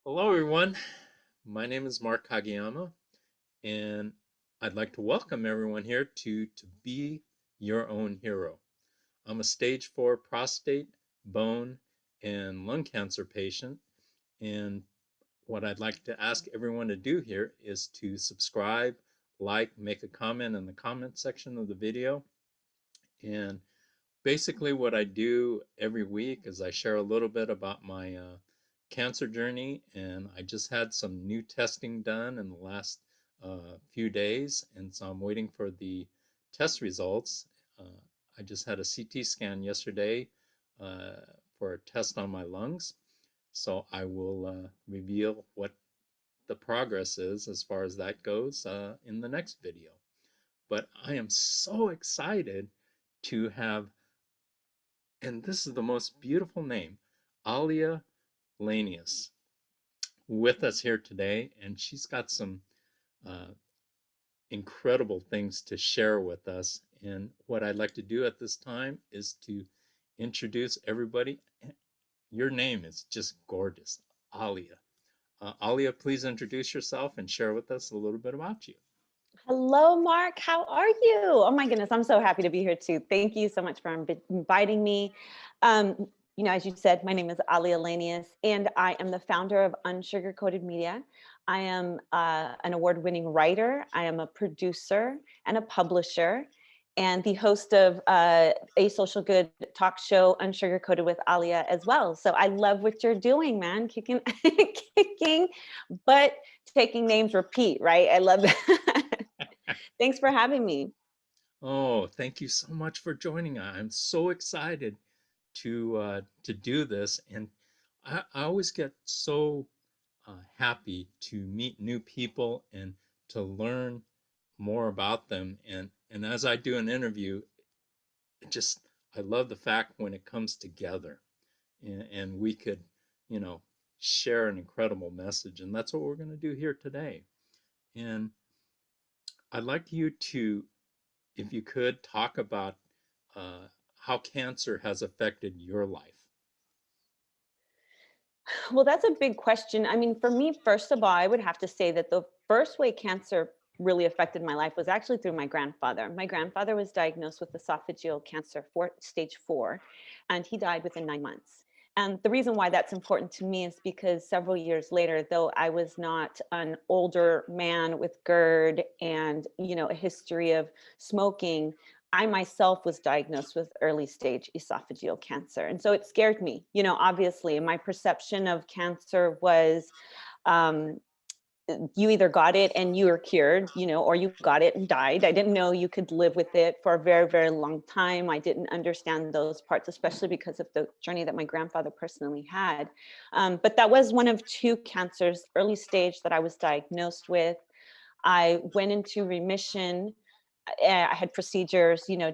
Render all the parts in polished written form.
Hello, everyone. My name is Mark Kageyama, and I'd like to welcome everyone here to Be Your Own Hero. I'm a stage 4 prostate, bone, and lung cancer patient, and what I'd like to ask everyone to do here is to subscribe, like, make a comment in the comment section of the video. And basically, what I do every week is I share a little bit about my cancer journey, and I just had some new testing done in the last few days, and so I'm waiting for the test results. Uh, I just had a CT scan yesterday uh, for a test on my lungs, so I will reveal what the progress is as far as that goes in the next video. But I am so excited to have, and this is the most beautiful name, Aalia Lanius, with us here today. And she's got some uh, incredible things to share with us. And what I'd like to do at this time is to introduce everybody. Your name is just gorgeous, Aalia. Aalia, please introduce yourself and share with us a little bit about you. Hello, Mark. How are you? Oh my goodness, I'm so happy to be here too. Thank you so much for inviting me. As you said, my name is Aalia Lanius, and I am the founder of Unsugar Coated Media. I am an award-winning writer. I am a producer and a publisher, and the host of a social good talk show, Unsugar Coated with Aalia, as well. So I love what you're doing, man. Kicking, kicking, but taking names repeat, right? I love that. Thanks for having me. Oh, thank you so much for joining. I'm so excited to do this, and I always get so happy to meet new people and to learn more about them. And as I do an interview, it just I love the fact when it comes together, and we could, you know, share an incredible message, and that's what we're going to do here today. And I'd like you to, if you could, talk about uh, how cancer has affected your life. Well, that's a big question. I mean, for me, first of all, I would have to say that the first way cancer really affected my life was actually through my grandfather. My grandfather was diagnosed with esophageal cancer, stage 4, and he died within 9 months. And the reason why that's important to me is because several years later, though I was not an older man with GERD and, a history of smoking, I myself was diagnosed with early stage esophageal cancer. And so it scared me, obviously. My perception of cancer was um, you either got it and you were cured, or you got it and died. I didn't know you could live with it for a very, very long time. I didn't understand those parts, especially because of the journey that my grandfather personally had. But that was one of two cancers, early stage, that I was diagnosed with. I went into remission. I had procedures, I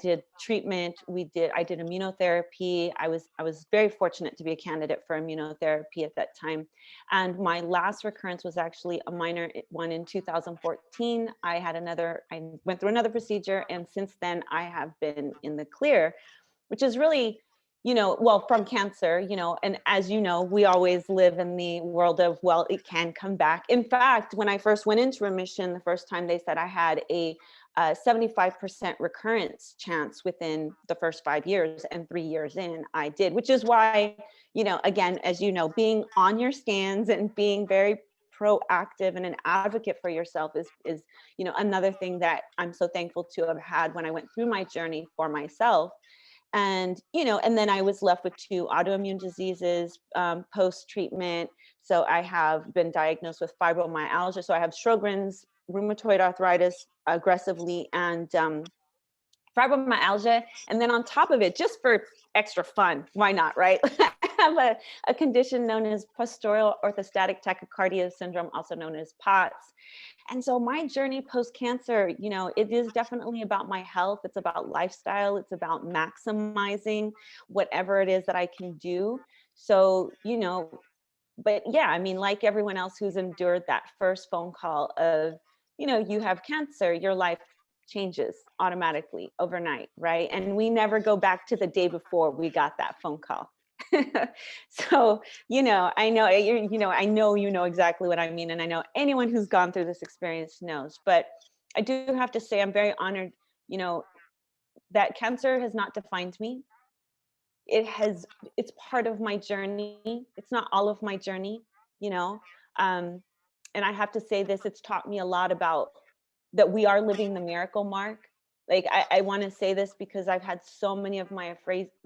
did treatment. I did immunotherapy. I was very fortunate to be a candidate for immunotherapy at that time. And my last recurrence was actually a minor one in 2014. I went through another procedure, and since then I have been in the clear, which is really, well, from cancer, and as you know, we always live in the world of, well, it can come back. In fact, when I first went into remission, the first time, they said I had a 75% recurrence chance within the first 5 years, and 3 years in, I did, which is why, again, as you know, being on your scans and being very proactive and an advocate for yourself is another thing that I'm so thankful to have had when I went through my journey for myself. And then I was left with two autoimmune diseases post treatment. So I have been diagnosed with fibromyalgia. So I have Sjogren's, rheumatoid arthritis aggressively, and fibromyalgia. And then on top of it, just for extra fun, why not, right? I have a condition known as postural orthostatic tachycardia syndrome, also known as POTS. And so my journey post cancer, it is definitely about my health. It's about lifestyle. It's about maximizing whatever it is that I can do. So, but yeah, I mean, like everyone else who's endured that first phone call of, you have cancer, your life changes automatically overnight, right? And we never go back to the day before we got that phone call. So, I know you know exactly what I mean. And I know anyone who's gone through this experience knows. But I do have to say, I'm very honored, you know, that cancer has not defined me. It has, it's part of my journey. It's not all of my journey, you know. Um, and I have to say this, it's taught me a lot about that we are living the miracle, Mark. Like I want to say this because I've had so many of my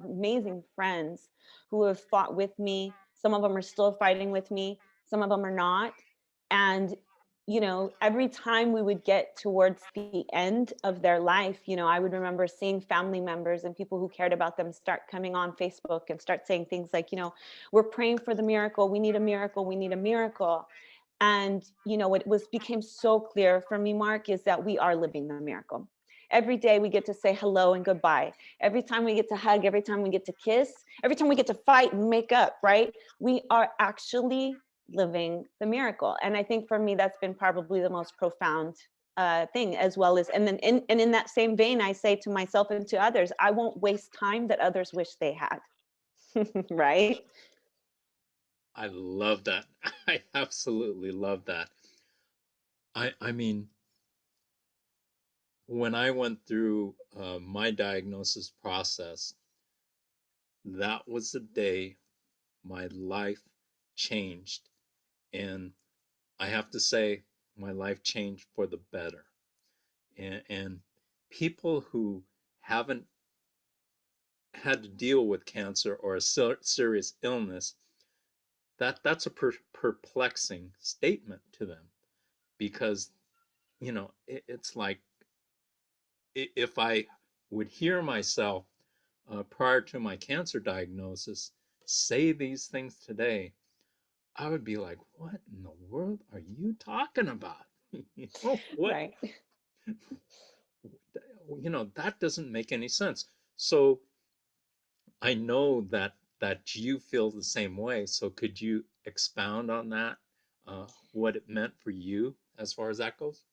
amazing friends who have fought with me. Some of them are still fighting with me, some of them are not. And every time we would get towards the end of their life, I would remember seeing family members and people who cared about them start coming on Facebook and start saying things like, we're praying for the miracle, we need a miracle, we need a miracle. And what was became so clear for me, Mark, is that we are living the miracle. Every day we get to say hello and goodbye. Every time we get to hug, every time we get to kiss, every time we get to fight and make up, right? We are actually living the miracle. And I think for me, that's been probably the most profound thing, as well as, and then in that same vein, I say to myself and to others, I won't waste time that others wish they had. Right? I love that. I absolutely love that. I mean, when I went through my diagnosis process, that was the day my life changed. And I have to say, my life changed for the better. And people who haven't had to deal with cancer or a serious illness, that's a perplexing statement to them, because it's like, if I would hear myself prior to my cancer diagnosis say these things today, I would be like, what in the world are you talking about? What? Right. That doesn't make any sense. So I know that you feel the same way. So could you expound on that? What it meant for you as far as that goes?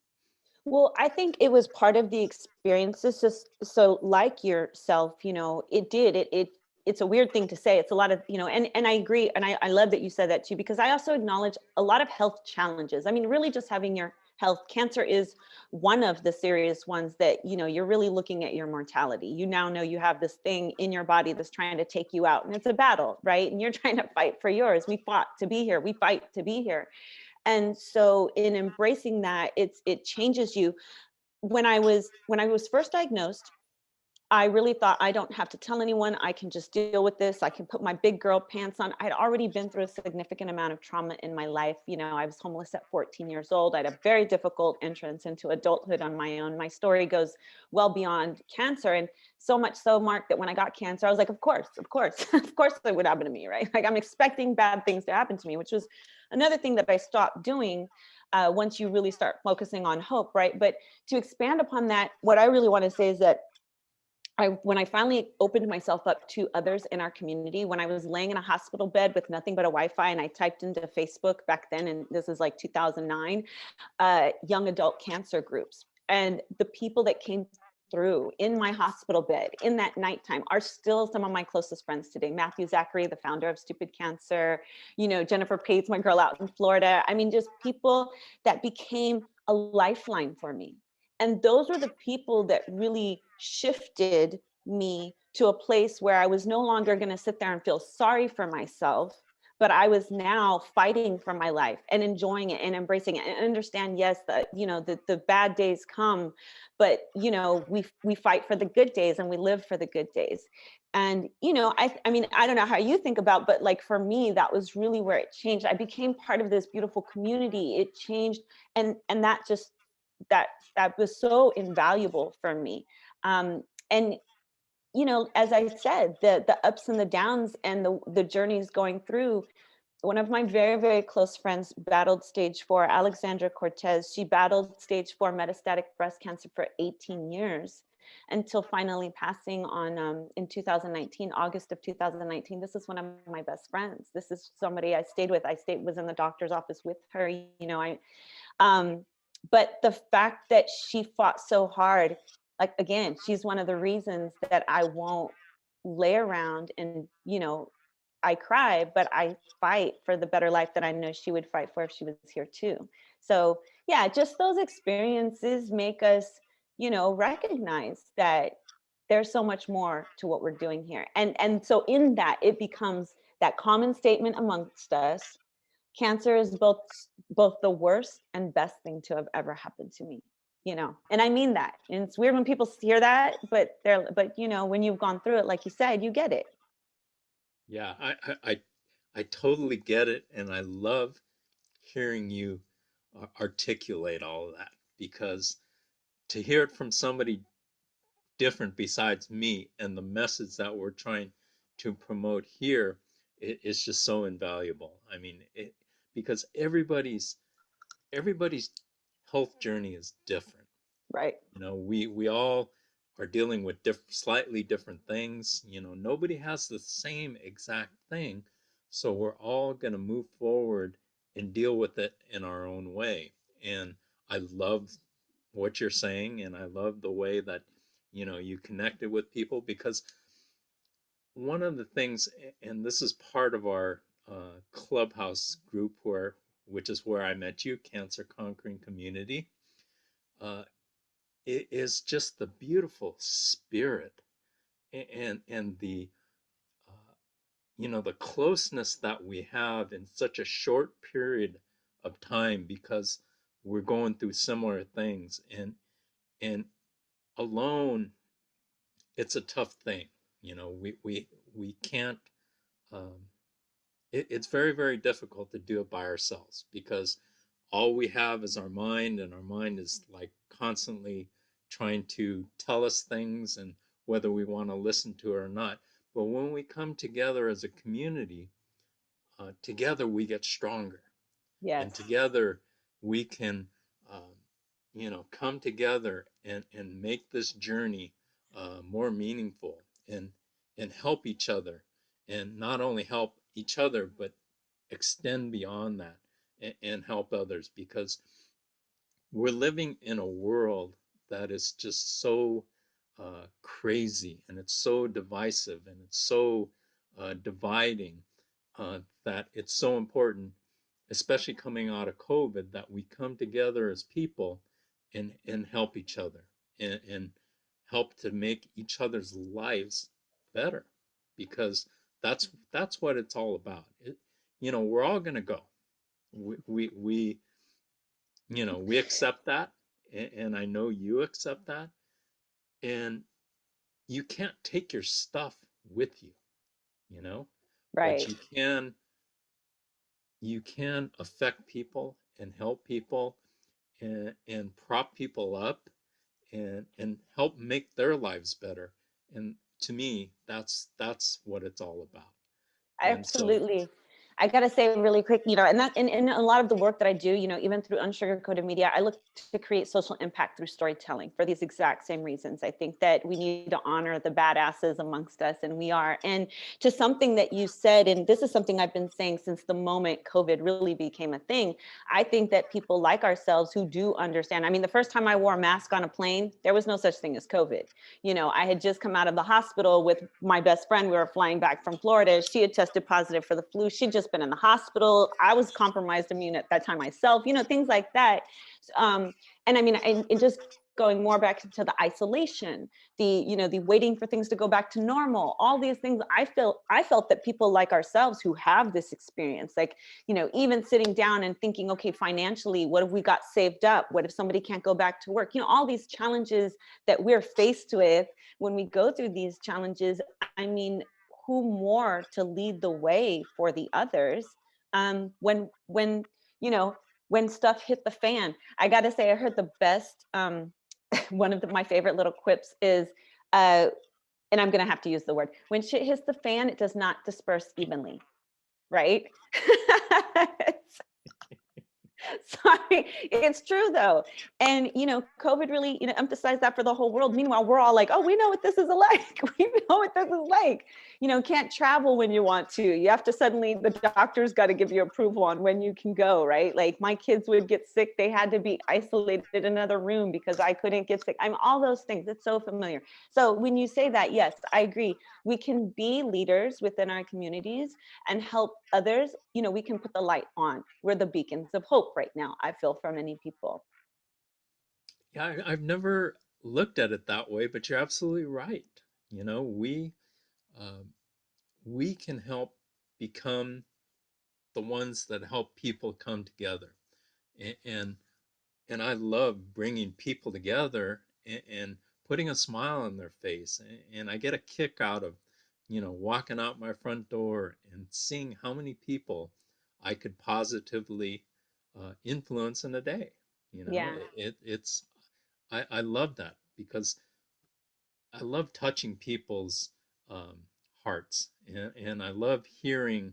Well, I think it was part of the experiences. Just so, like yourself, it's a weird thing to say. It's a lot of, and I agree. And I love that you said that too, because I also acknowledge a lot of health challenges. I mean, really just having your health, cancer is one of the serious ones that, you're really looking at your mortality. You now know you have this thing in your body that's trying to take you out, and it's a battle, right? And you're trying to fight for yours. We fought to be here. We fight to be here. And so in embracing that, it changes you. When I was first diagnosed, I really thought, I don't have to tell anyone, I can just deal with this, I can put my big girl pants on. I'd already been through a significant amount of trauma in my life. I was homeless at 14 years old. I had a very difficult entrance into adulthood on my own. My story goes well beyond cancer, and so much so, Mark, that when I got cancer, I was like, of course, of course it would happen to me, right? Like, I'm expecting bad things to happen to me, which was another thing that I stopped doing once you really start focusing on hope, right? But to expand upon that, what I really want to say is that when I finally opened myself up to others in our community, when I was laying in a hospital bed with nothing but a Wi-Fi, and I typed into Facebook back then, and this is like 2009, young adult cancer groups, and the people that came through in my hospital bed in that nighttime are still some of my closest friends today. Matthew Zachary, the founder of Stupid Cancer, Jennifer Pates, my girl out in Florida. I mean, just people that became a lifeline for me. And those were the people that really shifted me to a place where I was no longer going to sit there and feel sorry for myself, but I was now fighting for my life and enjoying it and embracing it, and understand, yes, that the bad days come, but we fight for the good days, and we live for the good days. And I mean, I don't know how you think about, but like for me, that was really where it changed. I became part of this beautiful community. It changed, and that just that that was so invaluable for me. And as I said, the ups and the downs and the journeys going through. One of my very, very close friends battled stage 4, Alexandra Cortez. She battled stage 4 metastatic breast cancer for 18 years until finally passing on in 2019, August of 2019. This is one of my best friends. This is somebody I stayed with. Was in the doctor's office with her. Um, but the fact that she fought so hard, like, again, she's one of the reasons that I won't lay around and, I cry, but I fight for the better life that I know she would fight for if she was here too. So yeah, just those experiences make us, recognize that there's so much more to what we're doing here. And so in that, it becomes that common statement amongst us: cancer is both the worst and best thing to have ever happened to me. And I mean that. And it's weird when people hear that, but when you've gone through it, like you said, you get it. Yeah, I totally get it, and I love hearing you articulate all of that, because to hear it from somebody different besides me and the message that we're trying to promote here is just so invaluable. I mean, because everybody's health journey is different. Right. We all are dealing with slightly different things. Nobody has the same exact thing, so we're all going to move forward and deal with it in our own way. And I love what you're saying, and I love the way that you connected with people, because one of the things, and this is part of our clubhouse group, which is where I met you, Cancer Conquering Community. uh, it is just the beautiful spirit, and the the closeness that we have in such a short period of time, because we're going through similar things, and alone it's a tough thing. We can't, um, it's very, very difficult to do it by ourselves, because all we have is our mind, and our mind is like constantly trying to tell us things, and whether we want to listen to it or not. But when we come together as a community, together we get stronger, and Yes. together we can, come together and make this journey more meaningful, and help each other, and not only help each other, but extend beyond that, and help others, because we're living in a world that is just so crazy, and it's so divisive, and it's so dividing, that it's so important, especially coming out of COVID, that we come together as people, and help each other, and help to make each other's lives better, because that's what it's all about. We're all going to go. We we accept that, and I know you accept that, and you can't take your stuff with you, you know, but Right. you can affect people, and help people, and prop people up, and help make their lives better. And to me, that's what it's all about. And so, Absolutely. I gotta say really quick, and that in a lot of the work that I do, even through Unsugarcoated Media, I look to create social impact through storytelling for these exact same reasons. I think that we need to honor the badasses amongst us, and we are. And to something that you said, and this is something I've been saying since the moment COVID really became a thing. I think that people like ourselves who do understand. I mean, the first time I wore a mask on a plane, there was no such thing as COVID. I had just come out of the hospital with my best friend. We were flying back from Florida. She had tested positive for the flu. She'd just been in the hospital. I was compromised immune at that time myself, things like that. Um, and I mean, and just going more back to the isolation, the waiting for things to go back to normal, all these things. I felt that people like ourselves who have this experience, like, even sitting down and thinking, okay, financially, what have we got saved up? What if somebody can't go back to work? All these challenges that we're faced with when we go through these challenges. I mean, who more to lead the way for the others, when when stuff hit the fan? I gotta say, I heard the best, one of my favorite little quips is, uh, and I'm gonna have to use the word, when shit hits the fan, it does not disperse evenly, right? Sorry, it's true though. And COVID really, emphasized that for the whole world. Meanwhile, we're all like, oh, we know what this is like. We know what this is like. Can't travel when you want to. You have to suddenly, the doctor's got to give you approval on when you can go, right? Like my kids would get sick. They had to be isolated in another room because I couldn't get sick. I'm all those things. It's so familiar. So when you say that, yes, I agree. We can be leaders within our communities and help others. We can put the light on. We're the beacons of hope right now, I feel, for many people. Yeah, I've never looked at it that way, but you're absolutely right. You know, um, we can help become the ones that help people come together, and and I love bringing people together and putting a smile on their face, and I get a kick out of, walking out my front door and seeing how many people I could positively influence in a day. Yeah. It's I love that because I love touching people's hearts, and I love hearing,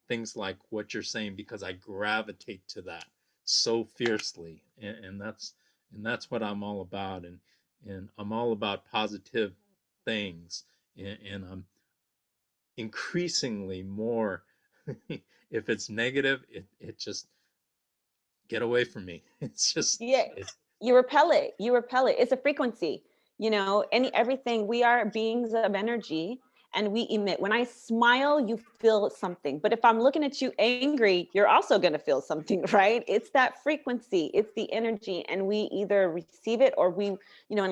things like what you're saying because I gravitate to that so fiercely, and that's what I'm all about, and I'm all about positive things, and I'm increasingly more. If it's negative, it just get away from me. It's just Yeah, it's you repel it. You repel it. It's a frequency. Everything. We are beings of energy, and we emit. When I smile, you feel something. But if I'm looking at you angry, you're also going to feel something, right? It's that frequency. It's the energy, and we either receive it or and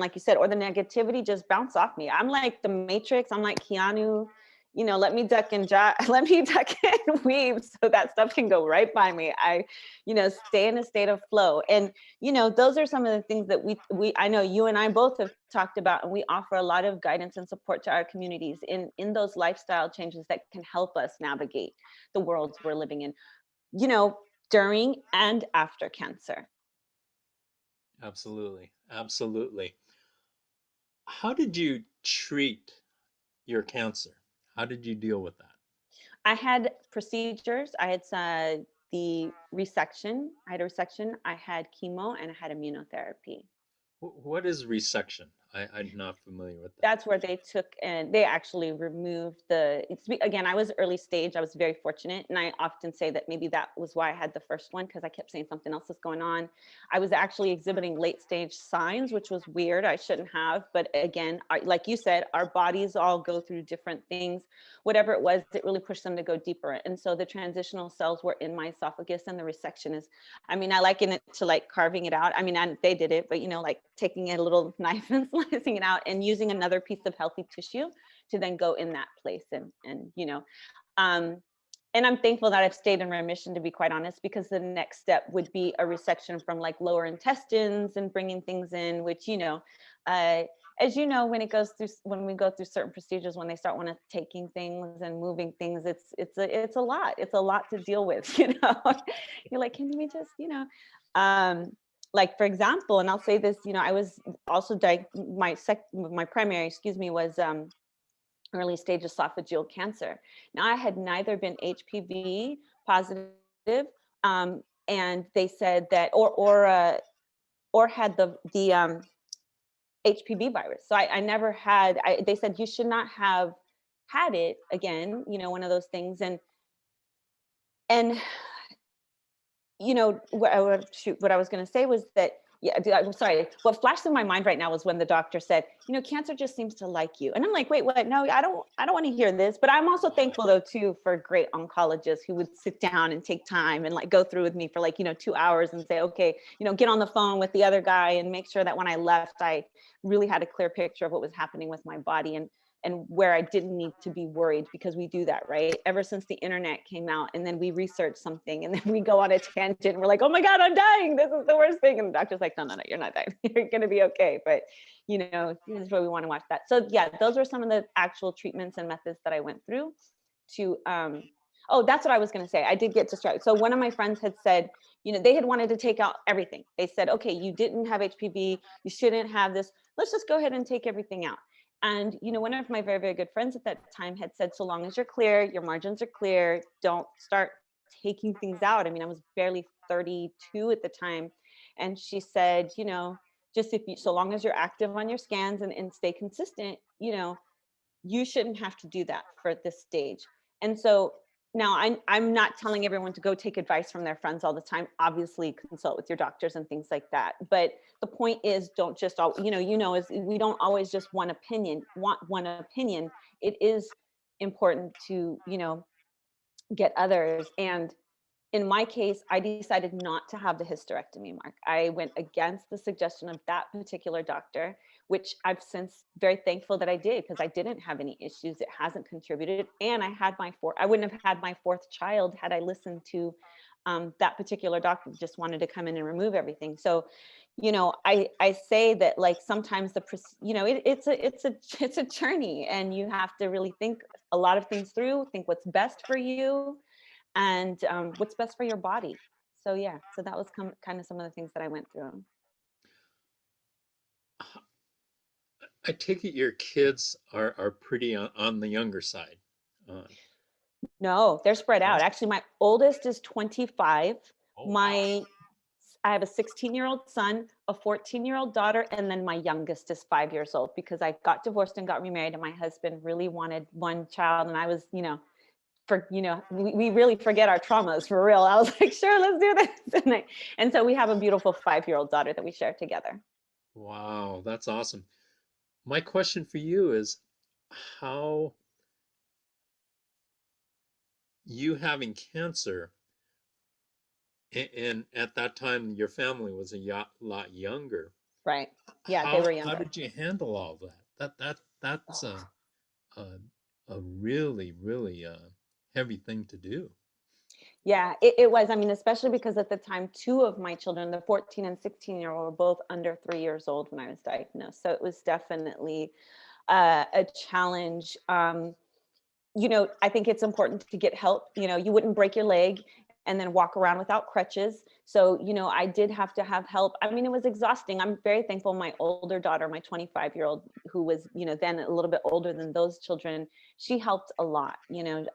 like you said, or the negativity just bounce off me. I'm like the Matrix. I'm like Keanu. Let me duck and let me duck and weave so that stuff can go right by me. I stay in a state of flow. And those are some of the things that we I know you and I both have talked about, and we offer a lot of guidance and support to our communities in those lifestyle changes that can help us navigate the worlds we're living in, you know during and after cancer. absolutely, absolutely. How did you treat your cancer? How did you deal with that? I had procedures. I had the resection. I had a resection. I had chemo, and I had immunotherapy. What is resection? I'm not familiar with that. That's where they took and they actually removed again, I was early stage. I was very fortunate, and I often say that maybe that was why I had the first one, because I kept saying something else is going on. I was actually exhibiting late stage signs, which was weird. I shouldn't have, but again, like you said, our bodies all go through different things. Whatever it was, it really pushed them to go deeper, and so the transitional cells were in my esophagus, and the resection is, I mean, I liken it to like carving it out. I mean, they did it, but like taking a little knife and slicing it out and using another piece of healthy tissue to then go in that place. Um, and I'm thankful that I've stayed in remission, to be quite honest, because the next step would be a resection from like lower intestines and bringing things in, which, uh, as you know, when we go through certain procedures, when they start want to taking things and moving things, it's a lot. It's a lot to deal with. You're like, can we just, um, like for example, and I'll say this, I was also my primary, excuse me, was early stage esophageal cancer. Now I had neither been HPV positive, and they said that, or had the HPV virus. So I never had. They said you should not have had it again. One of those things, and what I was going to say was that, yeah, I'm sorry. What flashed through my mind right now was when the doctor said, cancer just seems to like you. And I'm like, wait, what? No, I don't want to hear this. But I'm also thankful though, too, for great oncologists who would sit down and take time and like go through with me for like, 2 hours and say, okay, get on the phone with the other guy and make sure that when I left, I really had a clear picture of what was happening with my body, and where I didn't need to be worried, because we do that, right? Ever since the internet came out, and then we research something and then we go on a tangent and we're like, oh my God, I'm dying. This is the worst thing. And the doctor's like, no, no, no, you're not dying. You're going to be okay. But, this is where we want to watch that. So yeah, those are some of the actual treatments and methods that I went through to, oh, that's what I was going to say. I did get distracted. So one of my friends had said, they had wanted to take out everything. They said, okay, you didn't have HPV. You shouldn't have this. Let's just go ahead and take everything out. And, one of my very, very good friends at that time had said, so long as you're clear, your margins are clear, don't start taking things out. I mean, I was barely 32 at the time. And she said, just if you, so long as you're active on your scans and stay consistent, you shouldn't have to do that for this stage. And so now I'm not telling everyone to go take advice from their friends all the time. Obviously, consult with your doctors and things like that. But the point is, don't just all, is we don't always just want one opinion. It is important to, get others. And in my case, I decided not to have the hysterectomy, Mark. I went against the suggestion of that particular doctor, which I've since very thankful that I did, because I didn't have any issues. It hasn't contributed. And I wouldn't have had my fourth child had I listened to that particular doctor just wanted to come in and remove everything. So, I say that, like, sometimes it's a journey, and you have to really think a lot of things through, think what's best for you, and what's best for your body. So yeah, so that was kind of some of the things that I went through. I take it your kids are pretty on the younger side. Uh, No, they're spread no? out. Actually, my oldest is 25. Oh, wow. My I have a 16-year-old son, a 14-year-old daughter, and then my youngest is 5 years old, because I got divorced and got remarried, and my husband really wanted one child, and I was, we really forget our traumas for real. I was like, sure, let's do this. And so we have a beautiful 5-year-old daughter that we share together. Wow, that's awesome. My question for you is how you having cancer, and at that time your family was a lot younger. Right. Yeah, they How were how younger. did you handle all that? That's a, a really heavy thing to do. Yeah, it was. I mean, especially because at the time, two of my children, the 14 and 16-year-old, were both under 3 years old when I was diagnosed. So it was definitely a challenge. I think it's important to get help. You wouldn't break your leg and then walk around without crutches. So, I did have to have help. I mean, it was exhausting. I'm very thankful my older daughter, my 25-year-old, who was, then a little bit older than those children, she helped a lot.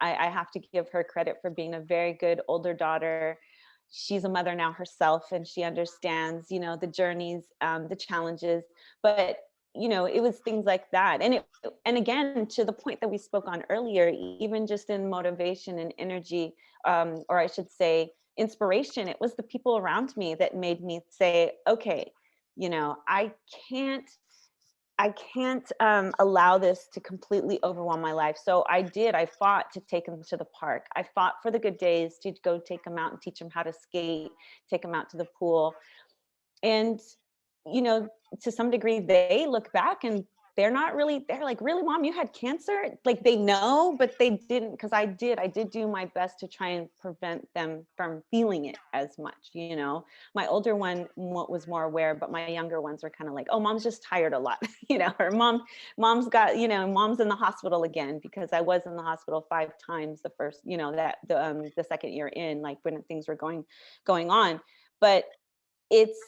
I have to give her credit for being a very good older daughter. She's a mother now herself, and she understands, the journeys, the challenges. But it was things like that. And again, to the point that we spoke on earlier, even just in motivation and energy, or I should say inspiration, it was the people around me that made me say, okay, I can't allow this to completely overwhelm my life. So I fought to take them to the park. I fought for the good days to go take them out and teach them how to skate, take them out to the pool. And you know to some degree they look back and they're like, really, mom, you had cancer? Like, they know, but they didn't, because I did do my best to try and prevent them from feeling it as much. My older one was more aware, but my younger ones were kind of like, oh, mom's just tired a lot. Or mom's got, mom's in the hospital again, because I was in the hospital 5 times the first, that the second year in, like, when things were going on. But it's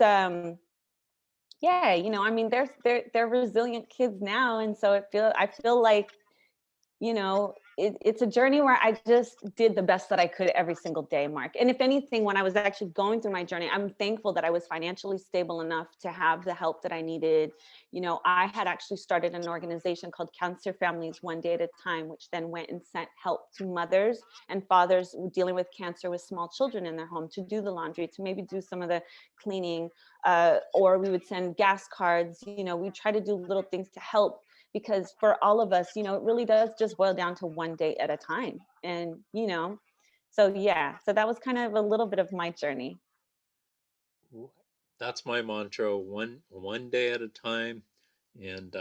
yeah, I mean, they're resilient kids now, and so I feel like, it's a journey where I just did the best that I could every single day, Mark. And if anything, when I was actually going through my journey, I'm thankful that I was financially stable enough to have the help that I needed. I had actually started an organization called Cancer Families One Day at a Time, which then went and sent help to mothers and fathers dealing with cancer with small children in their home, to do the laundry, to maybe do some of the cleaning, or we would send gas cards. We try to do little things to help, because for all of us, it really does just boil down to one day at a time. And, so yeah, so that was kind of a little bit of my journey. That's my mantra, one day at a time. And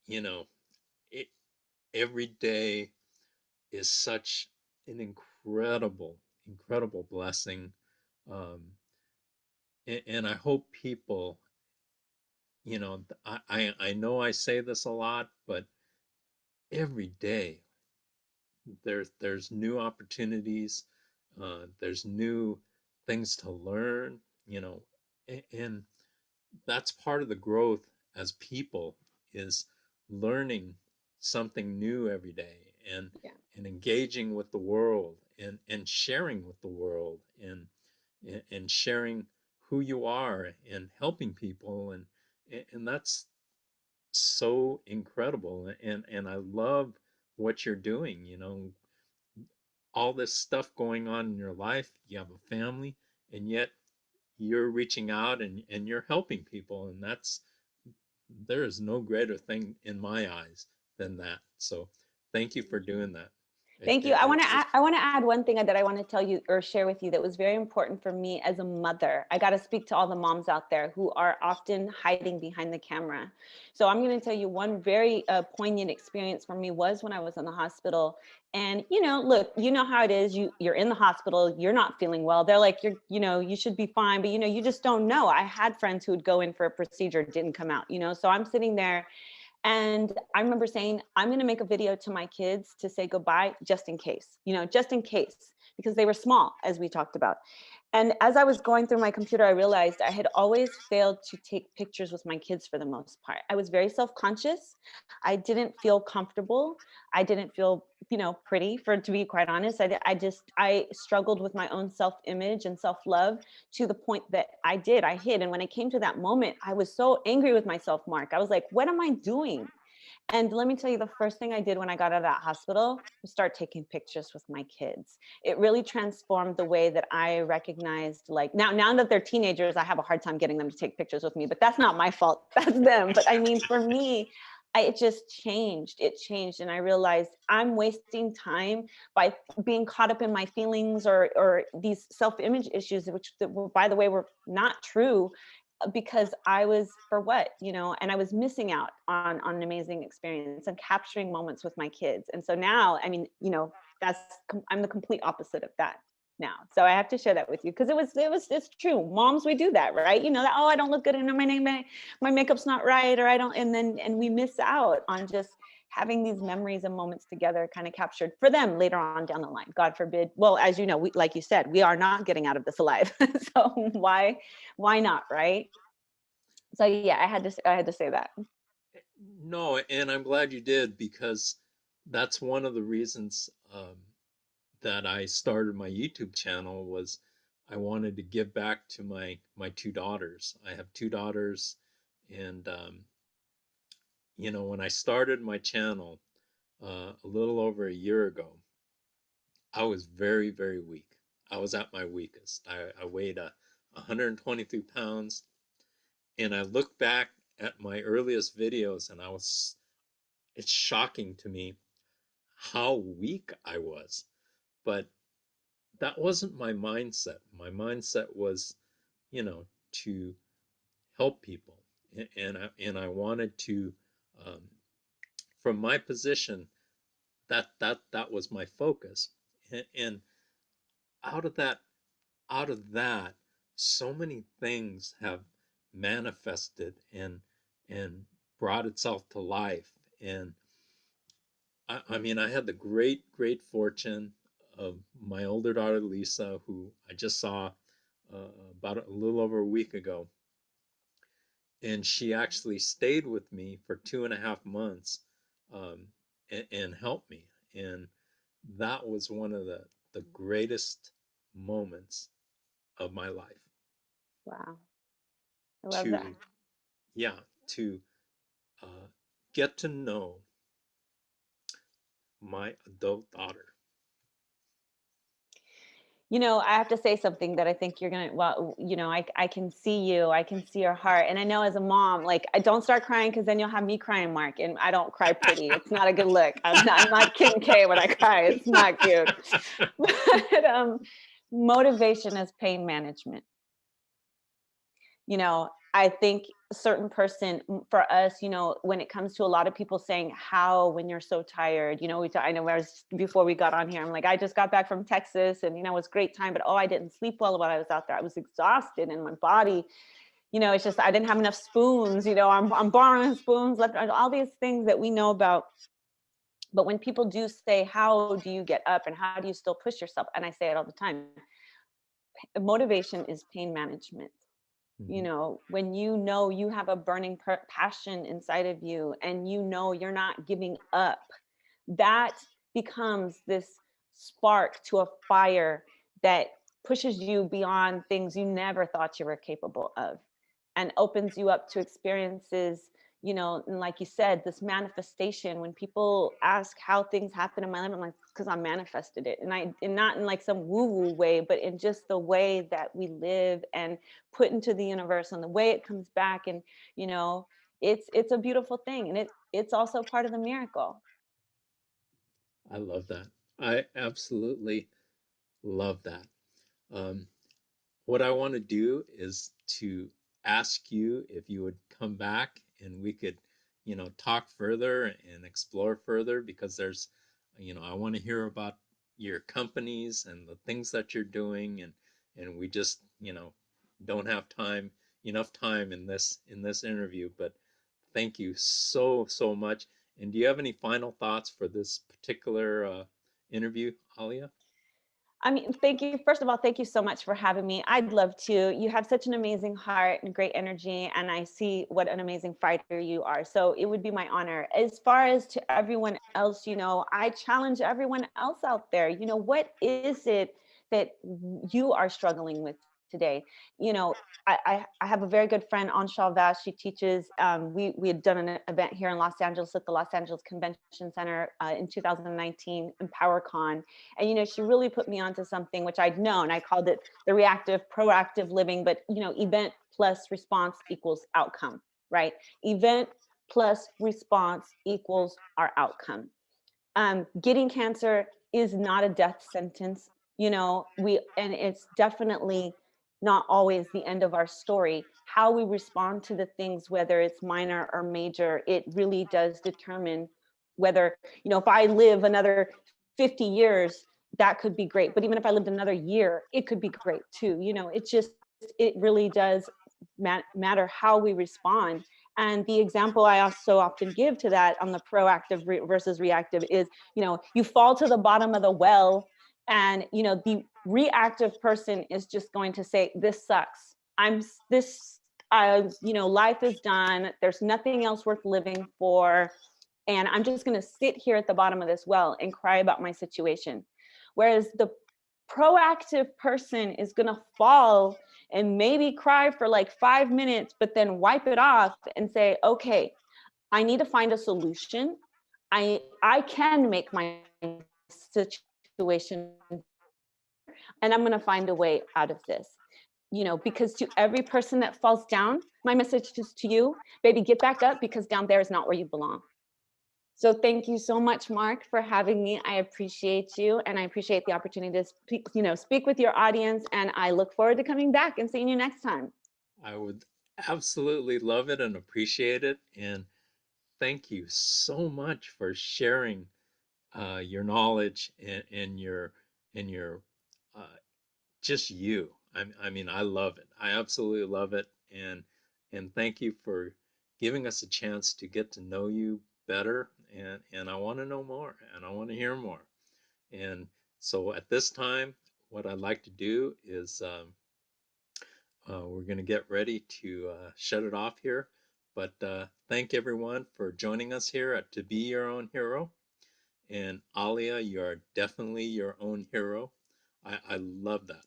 you know, it, every day is such an incredible blessing. Um, and I hope people, I know I say this a lot, but every day there's new opportunities, there's new things to learn, and that's part of the growth as people, is learning something new every day, Yeah. and engaging with the world, and sharing with the world, and and sharing who you are and helping people, and that's so incredible. And I love what you're doing, all this stuff going on in your life. You have a family, and yet you're reaching out and you're helping people, and that's there is no greater thing in my eyes than that. So thank you for doing that. It, Thank you. it, it, it I want to add one thing that I want to tell you or share with you that was very important for me as a mother. I got to speak to all the moms out there who are often hiding behind the camera. So I'm going to tell you one very poignant experience for me was when I was in the hospital. And look, you know how it is. You're in the hospital. You're not feeling well. They're like, you should be fine, but you just don't know. I had friends who would go in for a procedure, didn't come out. So I'm sitting there and I remember saying, I'm going to make a video to my kids to say goodbye just in case, just in case, because they were small, as we talked about. And as I was going through my computer, I realized I had always failed to take pictures with my kids for the most part. I was very self-conscious. I didn't feel comfortable. I didn't feel, pretty, to be quite honest. I struggled with my own self-image and self-love to the point that I hid. And when it came to that moment, I was so angry with myself, Mark. I was like, what am I doing? And let me tell you, the first thing I did when I got out of that hospital was start taking pictures with my kids. It really transformed the way that I recognized, like now that they're teenagers, I have a hard time getting them to take pictures with me, but that's not my fault. That's them. But I mean, for me, it just changed. It changed. And I realized I'm wasting time by being caught up in my feelings or these self-image issues, which, by the way, were not true, because I was for what, and I was missing out on an amazing experience and capturing moments with my kids. And so now, I mean, that's I'm the complete opposite of that now. So I have to share that with you because it's true. Moms, we do that, right? That, oh, I don't look good and my makeup's not right, or I don't, and we miss out on just having these memories and moments together kind of captured for them later on down the line. God forbid. Well, as you know, like you said, we are not getting out of this alive. So why not, right? So yeah, I had to say that. no, and I'm glad you did, because that's one of the reasons that I started my YouTube channel. Was I wanted to give back to my two daughters. I have two daughters, and when I started my channel a little over a year ago, I was very, very weak. I was at my weakest. I weighed 123 pounds, and I look back at my earliest videos, and it's shocking to me how weak I was. But that wasn't my mindset. My mindset was, to help people, and I wanted to, um, from my position, that was my focus, and out of that out of that, so many things have manifested and brought itself to life. And I mean, I had the great fortune of my older daughter Lisa, who I just saw about a little over a week ago, and she actually stayed with me for 2.5 months, um, and helped me. And that was one of the greatest moments of my life, Wow. I love that. to yeah, to uh, get to know my adult daughter. I have to say something that I think you're gonna. Well, I can see you. I can see your heart, and I know as a mom, like, I don't start crying because then you'll have me crying, Mark. And I don't cry pretty. It's not a good look. I'm not Kim K when I cry. It's not cute. But motivation is pain management. I think a certain person, for us, when it comes to a lot of people saying how, when you're so tired, I know, before we got on here, I'm like, I just got back from Texas and, it was a great time, but oh, I didn't sleep well while I was out there. I was exhausted in my body. It's just, I didn't have enough spoons, I'm borrowing spoons left, all these things that we know about. But when people do say, how do you get up and how do you still push yourself? And I say it all the time, motivation is pain management. Mhm. When you have a burning passion inside of you and you're not giving up, that becomes this spark to a fire that pushes you beyond things you never thought you were capable of, and opens you up to experiences, and like you said, this manifestation. When people ask how things happen in my life, I'm like, because I manifested it. And not in like some woo-woo way, but in just the way that we live and put into the universe and the way it comes back. And you know it's a beautiful thing, and it's also part of the miracle. I love that. I absolutely love that. Um, what I want to do is to ask you if you would come back and we could, talk further and explore further, because I want to hear about your companies and the things that you're doing, and we just, don't have enough time in this interview, but thank you so much. And do you have any final thoughts for this particular interview, Alia? I mean, thank you. First of all, thank you so much for having me. I'd love to. You have such an amazing heart and great energy, and I see what an amazing fighter you are. So it would be my honor. As far as to everyone else, I challenge everyone else out there. What is it that you are struggling with today? You know, I have a very good friend, Anshal Vash. She teaches. We had done an event here in Los Angeles at the Los Angeles Convention Center in 2019, EmpowerCon, and she really put me onto something which I'd known. I called it the reactive proactive living, but event plus response equals outcome, right? Event plus response equals our outcome. Getting cancer is not a death sentence. And it's definitely not always the end of our story. How we respond to the things, whether it's minor or major, it really does determine whether, if I live another 50 years, that could be great. But even if I lived another year, it could be great too. It really does matter how we respond. And the example I also often give to that on the proactive versus reactive is, you fall to the bottom of the well, and the reactive person is just going to say, this sucks. Life is done. There's nothing else worth living for. And I'm just going to sit here at the bottom of this well and cry about my situation. Whereas the proactive person is going to fall and maybe cry for like 5 minutes, but then wipe it off and say, okay, I need to find a solution. I can make my situation, and I'm going to find a way out of this. Because to every person that falls down, my message is to you, baby, get back up, because down there is not where you belong. So thank you so much, Mark, for having me. I appreciate you, and I appreciate the opportunity to speak with your audience, and I look forward to coming back and seeing you next time. I would absolutely love it and appreciate it. And thank you so much for sharing your knowledge and your uh, just you. I mean, I love it. I absolutely love it. And thank you for giving us a chance to get to know you better. And I want to know more, and I want to hear more. And so at this time, what I'd like to do is we're going to get ready to shut it off here. But thank everyone for joining us here at To Be Your Own Hero. And Alia, you are definitely your own hero. I love that.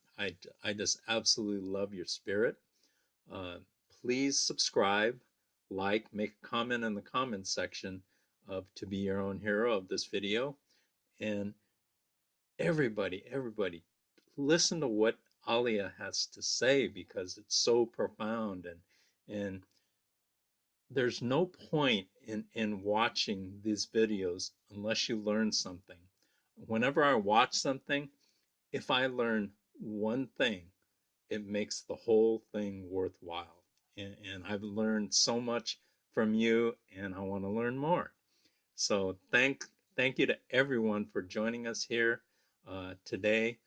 I just absolutely love your spirit. Uh, Please subscribe, like, make a comment in the comment section of To Be Your Own Hero of this video. And everybody, listen to what Alia has to say, because it's so profound, and there's no point in watching these videos unless you learn something. Whenever I watch something, if I learn one thing, it makes the whole thing worthwhile. And I've learned so much from you, and I want to learn more. So thank you to everyone for joining us here today,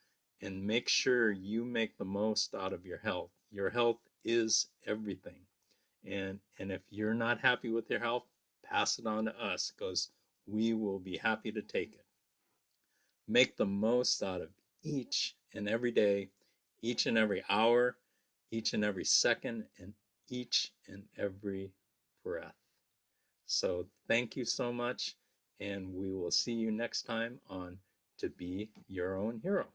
and make sure you make the most out of your health. Your health is everything. And if you're not happy with your health, pass it on to us, because we will be happy to take it. Make the most out of each and every day, each and every hour, each and every second, and each and every breath. So thank you so much, and we will see you next time on To Be Your Own Hero.